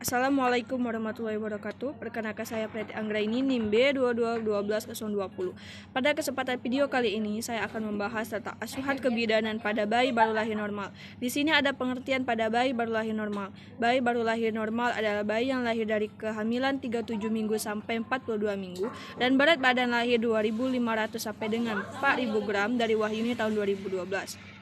Assalamualaikum warahmatullahi wabarakatuh. Perkenalkan saya Preti Anggraini NIM B2212020. Pada kesempatan video kali ini saya akan membahas tentang asuhan kebidanan pada bayi baru lahir normal. Di sini ada pengertian pada bayi baru lahir normal. Bayi baru lahir normal adalah bayi yang lahir dari kehamilan 37 minggu sampai 42 minggu dan berat badan lahir 2.500 sampai dengan 4.000 gram dari Wahyuni tahun 2012.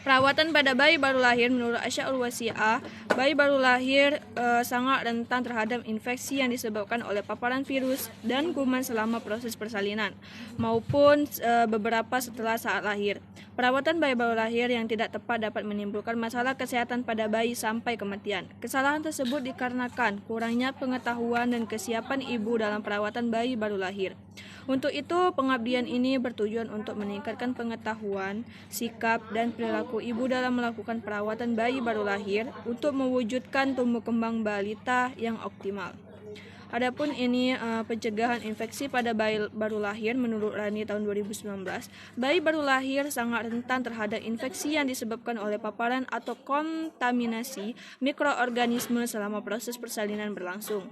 Perawatan pada bayi baru lahir menurut Asyaul Wasi'ah, bayi baru lahir sangat rentan terhadap infeksi yang disebabkan oleh paparan virus dan kuman selama proses persalinan maupun beberapa setelah saat lahir. Perawatan bayi baru lahir yang tidak tepat dapat menimbulkan masalah kesehatan pada bayi sampai kematian. Kesalahan tersebut dikarenakan kurangnya pengetahuan dan kesiapan ibu dalam perawatan bayi baru lahir. Untuk itu, pengabdian ini bertujuan untuk meningkatkan pengetahuan, sikap, dan perilaku ibu dalam melakukan perawatan bayi baru lahir untuk mewujudkan tumbuh kembang balita yang optimal. Adapun ini pencegahan infeksi pada bayi baru lahir menurut Rani tahun 2019, bayi baru lahir sangat rentan terhadap infeksi yang disebabkan oleh paparan atau kontaminasi mikroorganisme selama proses persalinan berlangsung.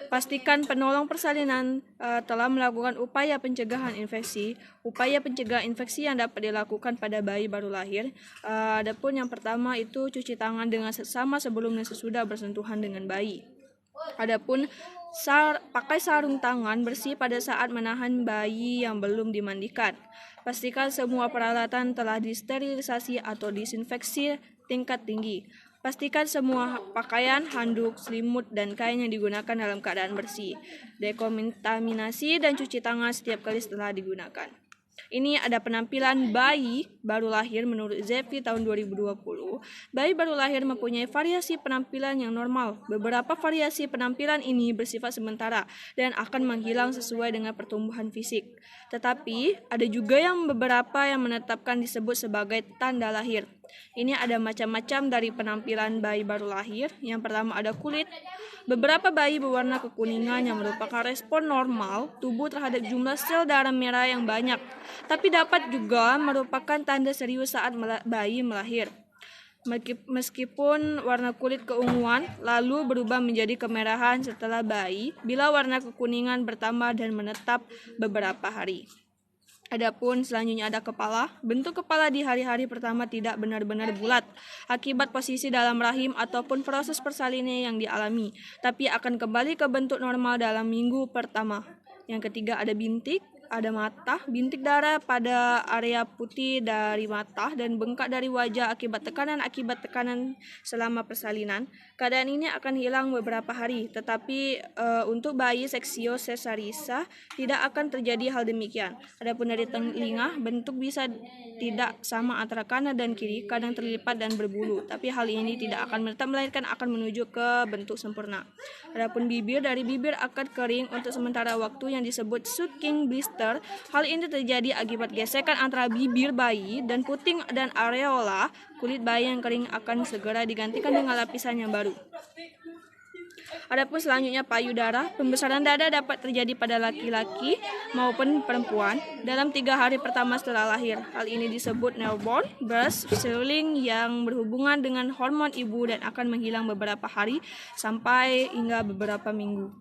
Pastikan penolong persalinan telah melakukan upaya pencegahan infeksi. Upaya pencegahan infeksi yang dapat dilakukan pada bayi baru lahir. Adapun yang pertama itu cuci tangan dengan seksama sebelum dan sesudah bersentuhan dengan bayi. Adapun pakai sarung tangan bersih pada saat menahan bayi yang belum dimandikan. Pastikan semua peralatan telah disterilisasi atau disinfeksi tingkat tinggi. Pastikan semua pakaian, handuk, selimut, dan kain yang digunakan dalam keadaan bersih. Dekontaminasi dan cuci tangan setiap kali setelah digunakan. Ini ada penampilan bayi baru lahir menurut Zefi tahun 2020. Bayi baru lahir mempunyai variasi penampilan yang normal. Beberapa variasi penampilan ini bersifat sementara dan akan menghilang sesuai dengan pertumbuhan fisik. Tetapi ada juga beberapa yang menetapkan disebut sebagai tanda lahir. Ini ada macam-macam dari penampilan bayi baru lahir. Yang pertama ada kulit. Beberapa bayi berwarna kekuningan yang merupakan respon normal tubuh terhadap jumlah sel darah merah yang banyak, tapi dapat juga merupakan tanda serius saat bayi melahir. Meskipun warna kulit keunguan lalu berubah menjadi kemerahan setelah bayi bila warna kekuningan bertambah dan menetap beberapa hari. Adapun selanjutnya ada kepala. Bentuk kepala di hari-hari pertama tidak benar-benar bulat akibat posisi dalam rahim ataupun proses persalinan yang dialami, tapi akan kembali ke bentuk normal dalam minggu pertama. Yang ketiga ada bintik. Ada mata, bintik darah pada area putih dari mata dan bengkak dari wajah akibat tekanan selama persalinan. Keadaan ini akan hilang beberapa hari, tetapi untuk bayi seksio sesarisa tidak akan terjadi hal demikian. Adapun dari telinga, bentuk bisa tidak sama antara kanan dan kiri, kadang terlipat dan berbulu, tapi hal ini tidak akan menetap melainkan akan menuju ke bentuk sempurna. Adapun bibir, dari bibir akan kering untuk sementara waktu yang disebut sucking blister. Hal ini terjadi akibat gesekan antara bibir bayi dan puting dan areola. Kulit bayi yang kering akan segera digantikan dengan lapisan yang baru. Adapun selanjutnya payudara. Pembesaran dada dapat terjadi pada laki-laki maupun perempuan dalam 3 hari pertama setelah lahir. Hal ini disebut newborn breast swelling yang berhubungan dengan hormon ibu dan akan menghilang beberapa hari sampai hingga beberapa minggu.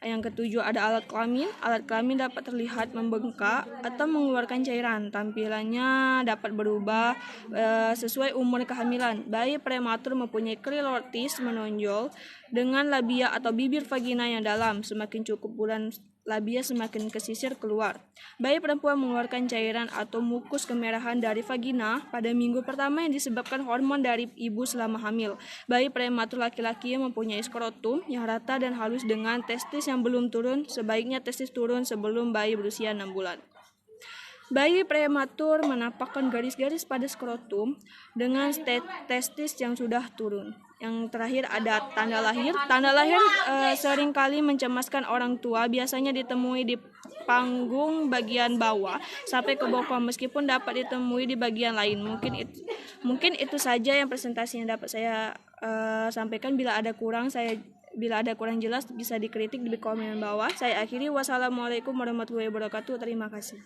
Yang ketujuh ada alat kelamin. Alat kelamin dapat terlihat membengkak atau mengeluarkan cairan. Tampilannya dapat berubah sesuai umur kehamilan. Bayi prematur mempunyai klitoris menonjol dengan labia atau bibir vagina yang dalam. Semakin cukup bulan labia semakin kesisir keluar. Bayi perempuan mengeluarkan cairan atau mukus kemerahan dari vagina pada minggu pertama yang disebabkan hormon dari ibu selama hamil. Bayi prematur laki-laki yang mempunyai skrotum yang rata dan halus dengan testis yang belum turun, sebaiknya testis turun sebelum bayi berusia 6 bulan. Bayi prematur menampakkan garis-garis pada skrotum dengan testis yang sudah turun. Yang terakhir ada tanda lahir. Tanda lahir seringkali mencemaskan orang tua, biasanya ditemui di panggung bagian bawah sampai ke bokong, meskipun dapat ditemui di bagian lain. Mungkin itu saja yang presentasi yang dapat saya sampaikan. Bila ada kurang jelas bisa dikritik di komen bawah. Saya akhiri. Wassalamualaikum warahmatullahi wabarakatuh. Terima kasih.